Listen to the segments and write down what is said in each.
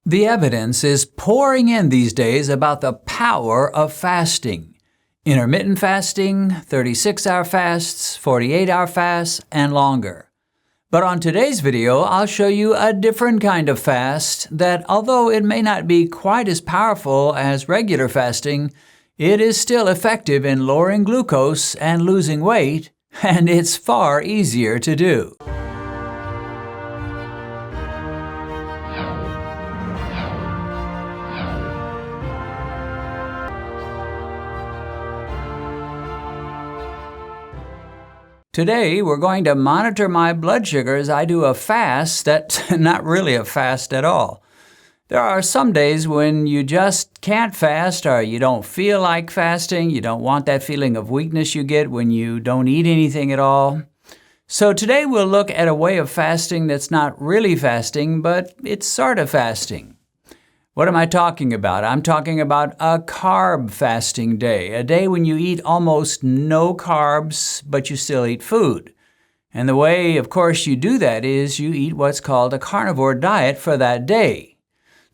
The evidence is pouring in these days about the power of fasting. Intermittent fasting, 36-hour fasts, 48-hour fasts, and longer. But on today's video, I'll show you a different kind of fast that, although it may not be quite as powerful as regular fasting, it is still effective in lowering glucose and losing weight, and it's far easier to do. Today, we're going to monitor my blood sugar as I do a fast that's not really a fast at all. There are some days when you just can't fast or you don't feel like fasting. You don't want that feeling of weakness you get when you don't eat anything at all. So today we'll look at a way of fasting that's not really fasting, but it's sort of fasting. What am I talking about? I'm talking about a carb fasting day, a day when you eat almost no carbs, but you still eat food. And the way, of course, you do that is you eat what's called a carnivore diet for that day.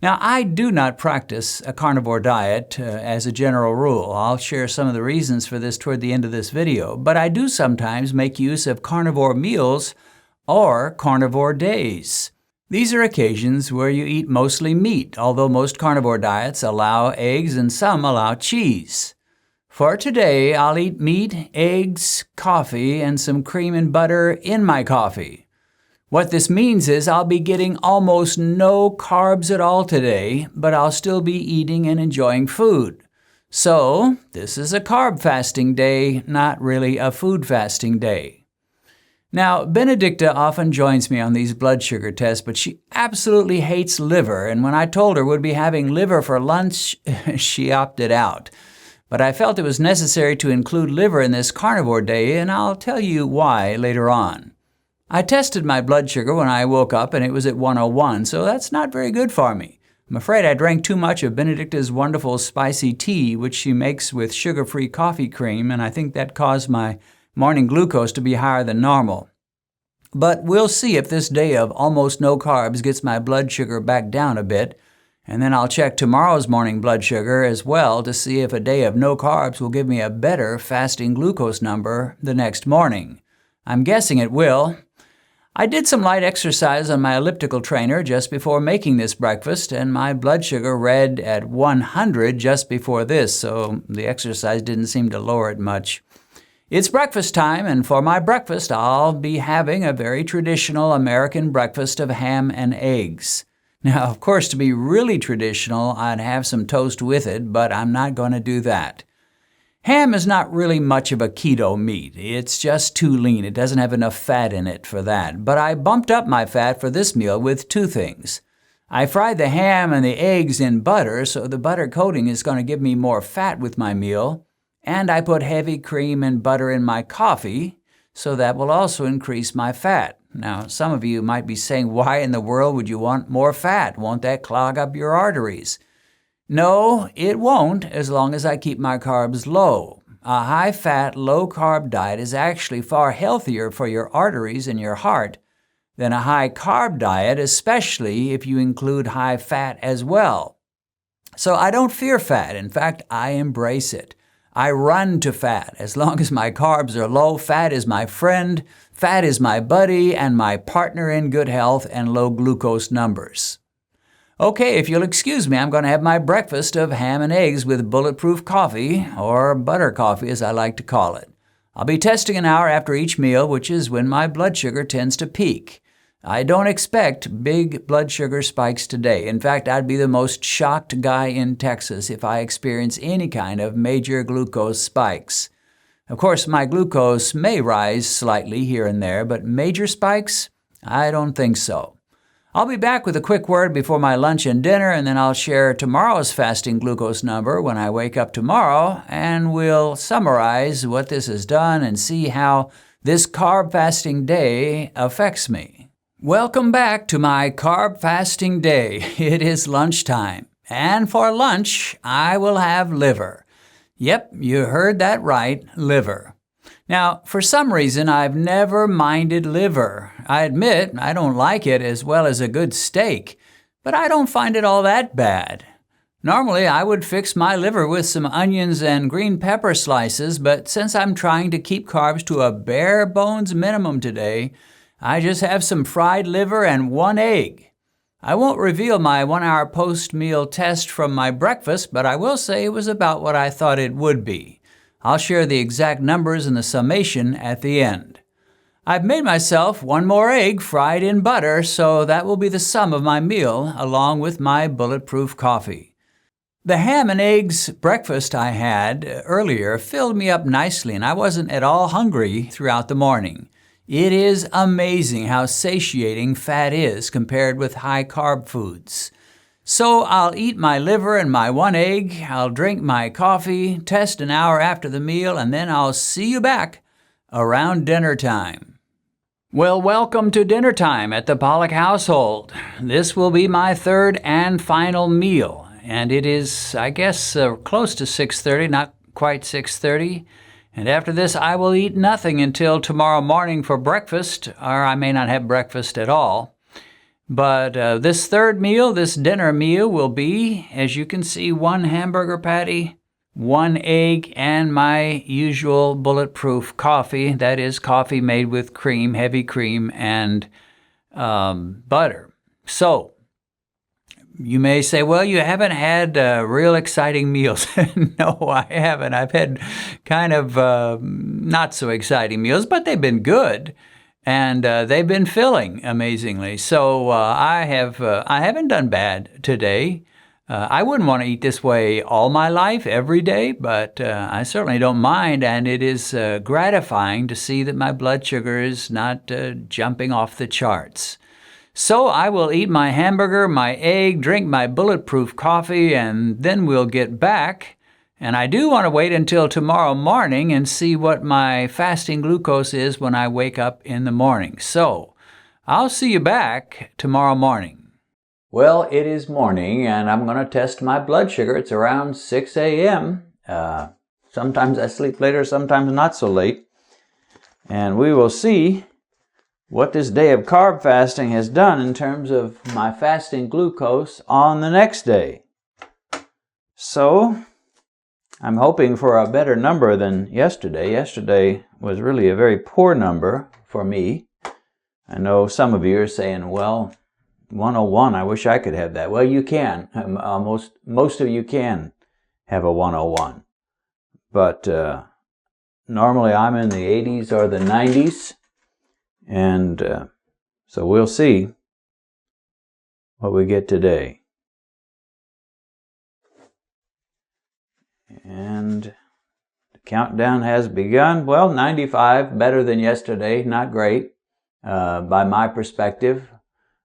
Now, I do not practice a carnivore diet as a general rule. I'll share some of the reasons for this toward the end of this video, but I do sometimes make use of carnivore meals or carnivore days. These are occasions where you eat mostly meat, although most carnivore diets allow eggs and some allow cheese. For today, I'll eat meat, eggs, coffee, and some cream and butter in my coffee. What this means is I'll be getting almost no carbs at all today, but I'll still be eating and enjoying food. So, this is a carb fasting day, not really a food fasting day. Now, Benedicta often joins me on these blood sugar tests, but she absolutely hates liver, and when I told her we'd be having liver for lunch, she opted out. But I felt it was necessary to include liver in this carnivore day, and I'll tell you why later on. I tested my blood sugar when I woke up, and it was at 101, so that's not very good for me. I'm afraid I drank too much of Benedicta's wonderful spicy tea, which she makes with sugar-free coffee cream, and I think that caused my morning glucose to be higher than normal. But we'll see if this day of almost no carbs gets my blood sugar back down a bit, and then I'll check tomorrow's morning blood sugar as well to see if a day of no carbs will give me a better fasting glucose number the next morning. I'm guessing it will. I did some light exercise on my elliptical trainer just before making this breakfast, and my blood sugar read at 100 just before this, so the exercise didn't seem to lower it much. It's breakfast time, and for my breakfast, I'll be having a very traditional American breakfast of ham and eggs. Now, of course, to be really traditional, I'd have some toast with it, but I'm not going to do that. Ham is not really much of a keto meat. It's just too lean. It doesn't have enough fat in it for that. But I bumped up my fat for this meal with two things. I fried the ham and the eggs in butter, so the butter coating is going to give me more fat with my meal. And I put heavy cream and butter in my coffee, so that will also increase my fat. Now, some of you might be saying, why in the world would you want more fat? Won't that clog up your arteries? No, it won't, as long as I keep my carbs low. A high-fat, low-carb diet is actually far healthier for your arteries and your heart than a high-carb diet, especially if you include high fat as well. So I don't fear fat. In fact, I embrace it. I run to fat. As long as my carbs are low, fat is my friend, fat is my buddy, and my partner in good health and low glucose numbers. Okay, if you'll excuse me, I'm going to have my breakfast of ham and eggs with bulletproof coffee, or butter coffee as I like to call it. I'll be testing an hour after each meal, which is when my blood sugar tends to peak. I don't expect big blood sugar spikes today. In fact, I'd be the most shocked guy in Texas if I experience any kind of major glucose spikes. Of course, my glucose may rise slightly here and there, but major spikes? I don't think so. I'll be back with a quick word before my lunch and dinner, and then I'll share tomorrow's fasting glucose number when I wake up tomorrow, and we'll summarize what this has done and see how this carb fasting day affects me. Welcome back to my carb fasting day. It is lunchtime, and for lunch, I will have liver. Yep, you heard that right, liver. Now, for some reason, I've never minded liver. I admit I don't like it as well as a good steak, but I don't find it all that bad. Normally, I would fix my liver with some onions and green pepper slices, but since I'm trying to keep carbs to a bare bones minimum today, I just have some fried liver and 1 egg. I won't reveal my 1-hour post-meal test from my breakfast, but I will say it was about what I thought it would be. I'll share the exact numbers in the summation at the end. I've made myself 1 more egg fried in butter, so that will be the sum of my meal, along with my bulletproof coffee. The ham and eggs breakfast I had earlier filled me up nicely, and I wasn't at all hungry throughout the morning. It is amazing how satiating fat is compared with high-carb foods. So I'll eat my liver and my 1 egg, I'll drink my coffee, test an hour after the meal, and then I'll see you back around dinner time. Well, welcome to dinner time at the Pollock household. This will be my 3rd and final meal. And it is, I guess, close to 6:30, not quite 6:30. And after this, I will eat nothing until tomorrow morning for breakfast, or I may not have breakfast at all. But this 3rd meal, this dinner meal, will be, as you can see, 1 hamburger patty, 1 egg, and my usual bulletproof coffee. That is coffee made with cream, heavy cream, and butter. So, you may say, well, you haven't had real exciting meals. No, I haven't. I've had kind of not so exciting meals, but they've been good, and they've been filling, amazingly. So I haven't done bad today. I wouldn't want to eat this way all my life, every day, but I certainly don't mind, and it is gratifying to see that my blood sugar is not jumping off the charts. So I will eat my hamburger, my egg, drink my bulletproof coffee, and then we'll get back. And I do want to wait until tomorrow morning and see what my fasting glucose is when I wake up in the morning. So I'll see you back tomorrow morning. Well, it is morning, and I'm going to test my blood sugar. It's around 6 a.m. Sometimes I sleep later, sometimes not so late. And we will see what this day of carb fasting has done in terms of my fasting glucose on the next day. So, I'm hoping for a better number than yesterday. Yesterday was really a very poor number for me. I know some of you are saying, well, 101, I wish I could have that. Well, you can. Most of you can have a 101. But normally I'm in the 80s or the 90s. And so we'll see what we get today. And the countdown has begun. Well, 95, better than yesterday. Not great by my perspective.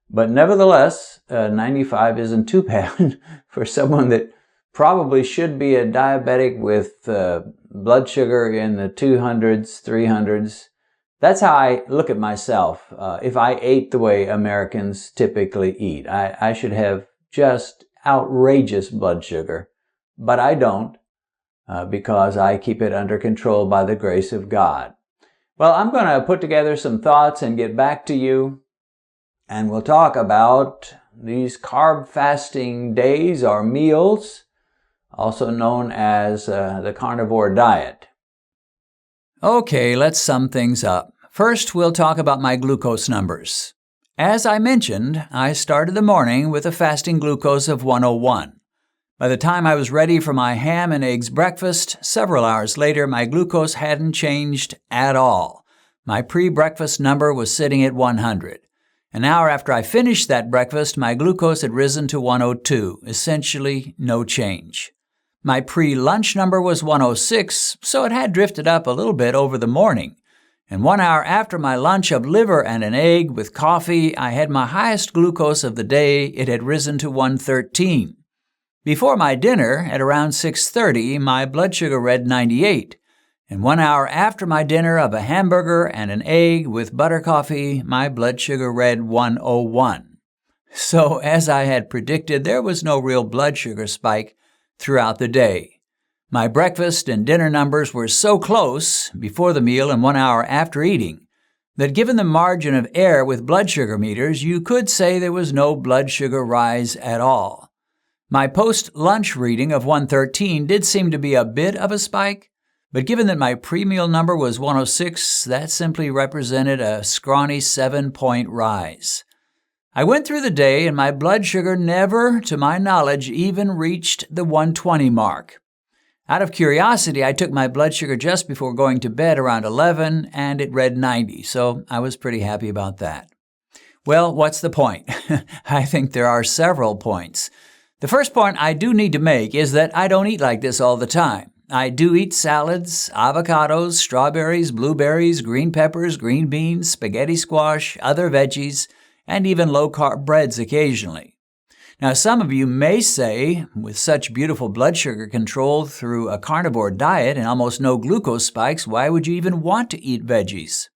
But nevertheless, 95 isn't too bad for someone that probably should be a diabetic with blood sugar in the 200s, 300s. That's how I look at myself. If I ate the way Americans typically eat, I should have just outrageous blood sugar. But I don't, because I keep it under control by the grace of God. Well, I'm going to put together some thoughts and get back to you. And we'll talk about these carb fasting days or meals, also known as the carnivore diet. Okay, let's sum things up. First, we'll talk about my glucose numbers. As I mentioned, I started the morning with a fasting glucose of 101. By the time I was ready for my ham and eggs breakfast, several hours later, my glucose hadn't changed at all. My pre-breakfast number was sitting at 100. An hour after I finished that breakfast, my glucose had risen to 102, essentially no change. My pre-lunch number was 106, so it had drifted up a little bit over the morning. And 1 hour after my lunch of liver and an egg with coffee, I had my highest glucose of the day. It had risen to 113. Before my dinner, at around 6:30, my blood sugar read 98. And 1 hour after my dinner of a hamburger and an egg with butter coffee, my blood sugar read 101. So, as I had predicted, there was no real blood sugar spike throughout the day. My breakfast and dinner numbers were so close before the meal and 1 hour after eating that given the margin of error with blood sugar meters, you could say there was no blood sugar rise at all. My post-lunch reading of 113 did seem to be a bit of a spike, but given that my pre-meal number was 106, that simply represented a scrawny 7-point rise. I went through the day and my blood sugar never, to my knowledge, even reached the 120 mark. Out of curiosity, I took my blood sugar just before going to bed around 11, and it read 90, so I was pretty happy about that. Well, what's the point? I think there are several points. The first point I do need to make is that I don't eat like this all the time. I do eat salads, avocados, strawberries, blueberries, green peppers, green beans, spaghetti squash, other veggies, and even low-carb breads occasionally. Now, some of you may say, with such beautiful blood sugar control through a carnivore diet and almost no glucose spikes, why would you even want to eat veggies?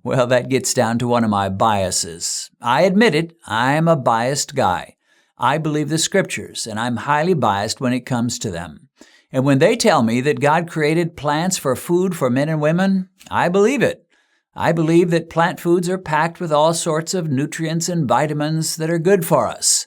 Well, that gets down to one of my biases. I admit it, I'm a biased guy. I believe the scriptures, and I'm highly biased when it comes to them. And when they tell me that God created plants for food for men and women, I believe it. I believe that plant foods are packed with all sorts of nutrients and vitamins that are good for us.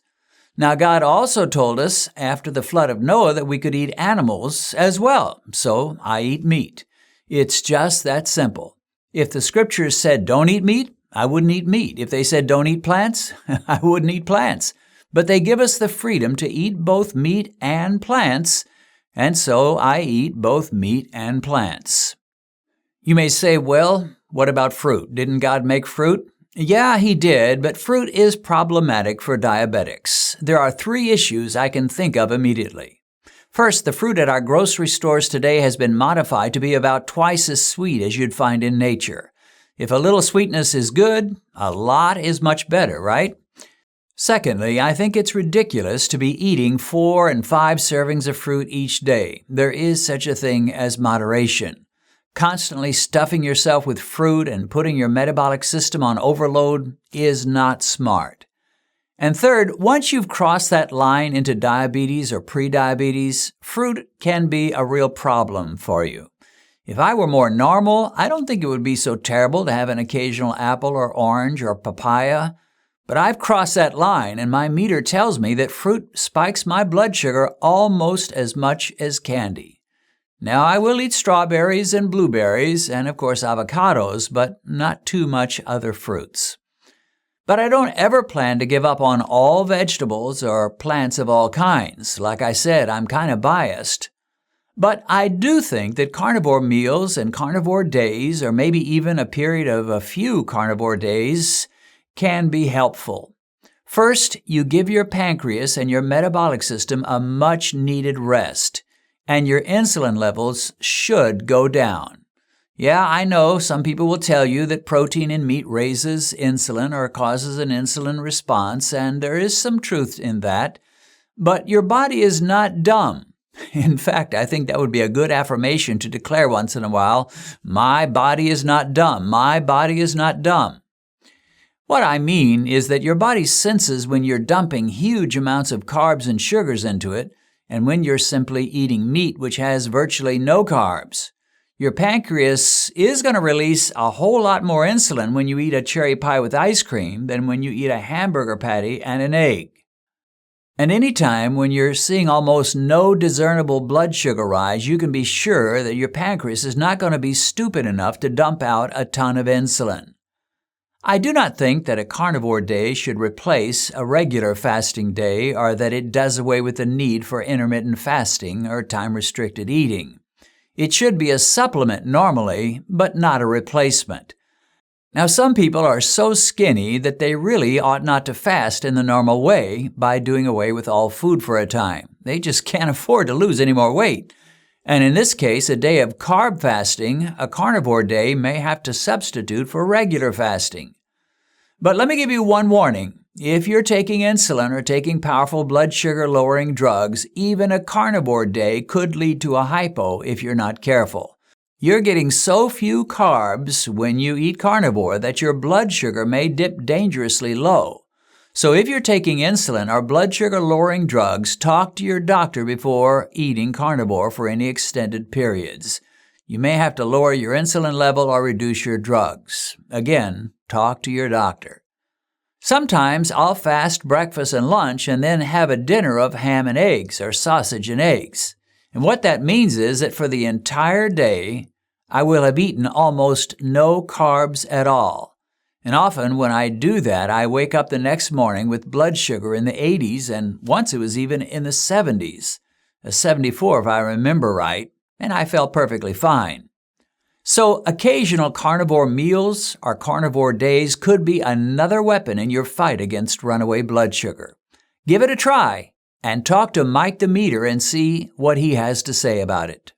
Now, God also told us after the flood of Noah that we could eat animals as well, so I eat meat. It's just that simple. If the scriptures said don't eat meat, I wouldn't eat meat. If they said don't eat plants, I wouldn't eat plants. But they give us the freedom to eat both meat and plants, and so I eat both meat and plants. You may say, well, what about fruit? Didn't God make fruit? Yeah, He did, but fruit is problematic for diabetics. There are 3 issues I can think of immediately. First, the fruit at our grocery stores today has been modified to be about twice as sweet as you'd find in nature. If a little sweetness is good, a lot is much better, right? Secondly, I think it's ridiculous to be eating 4 and 5 servings of fruit each day. There is such a thing as moderation. Constantly stuffing yourself with fruit and putting your metabolic system on overload is not smart. And third, once you've crossed that line into diabetes or prediabetes, fruit can be a real problem for you. If I were more normal, I don't think it would be so terrible to have an occasional apple or orange or papaya. But I've crossed that line, and my meter tells me that fruit spikes my blood sugar almost as much as candy. Now, I will eat strawberries and blueberries and, of course, avocados, but not too much other fruits. But I don't ever plan to give up on all vegetables or plants of all kinds. Like I said, I'm kind of biased. But I do think that carnivore meals and carnivore days, or maybe even a period of a few carnivore days, can be helpful. First, you give your pancreas and your metabolic system a much-needed rest, and your insulin levels should go down. Yeah, I know some people will tell you that protein in meat raises insulin or causes an insulin response, and there is some truth in that, but your body is not dumb. In fact, I think that would be a good affirmation to declare once in a while, my body is not dumb, my body is not dumb. What I mean is that your body senses when you're dumping huge amounts of carbs and sugars into it, and when you're simply eating meat which has virtually no carbs. Your pancreas is going to release a whole lot more insulin when you eat a cherry pie with ice cream than when you eat a hamburger patty and an egg. And anytime when you're seeing almost no discernible blood sugar rise, you can be sure that your pancreas is not going to be stupid enough to dump out a ton of insulin. I do not think that a carnivore day should replace a regular fasting day or that it does away with the need for intermittent fasting or time-restricted eating. It should be a supplement normally, but not a replacement. Now, some people are so skinny that they really ought not to fast in the normal way by doing away with all food for a time. They just can't afford to lose any more weight. And in this case, a day of carb fasting, a carnivore day, may have to substitute for regular fasting. But let me give you one warning. If you're taking insulin or taking powerful blood sugar-lowering drugs, even a carnivore day could lead to a hypo if you're not careful. You're getting so few carbs when you eat carnivore that your blood sugar may dip dangerously low. So if you're taking insulin or blood sugar-lowering drugs, talk to your doctor before eating carnivore for any extended periods. You may have to lower your insulin level or reduce your drugs. Again, talk to your doctor. Sometimes I'll fast breakfast and lunch and then have a dinner of ham and eggs or sausage and eggs. And what that means is that for the entire day, I will have eaten almost no carbs at all. And often when I do that, I wake up the next morning with blood sugar in the 80s, and once it was even in the 70s, 74 if I remember right, and I felt perfectly fine. So occasional carnivore meals or carnivore days could be another weapon in your fight against runaway blood sugar. Give it a try and talk to Mike the Meter and see what he has to say about it.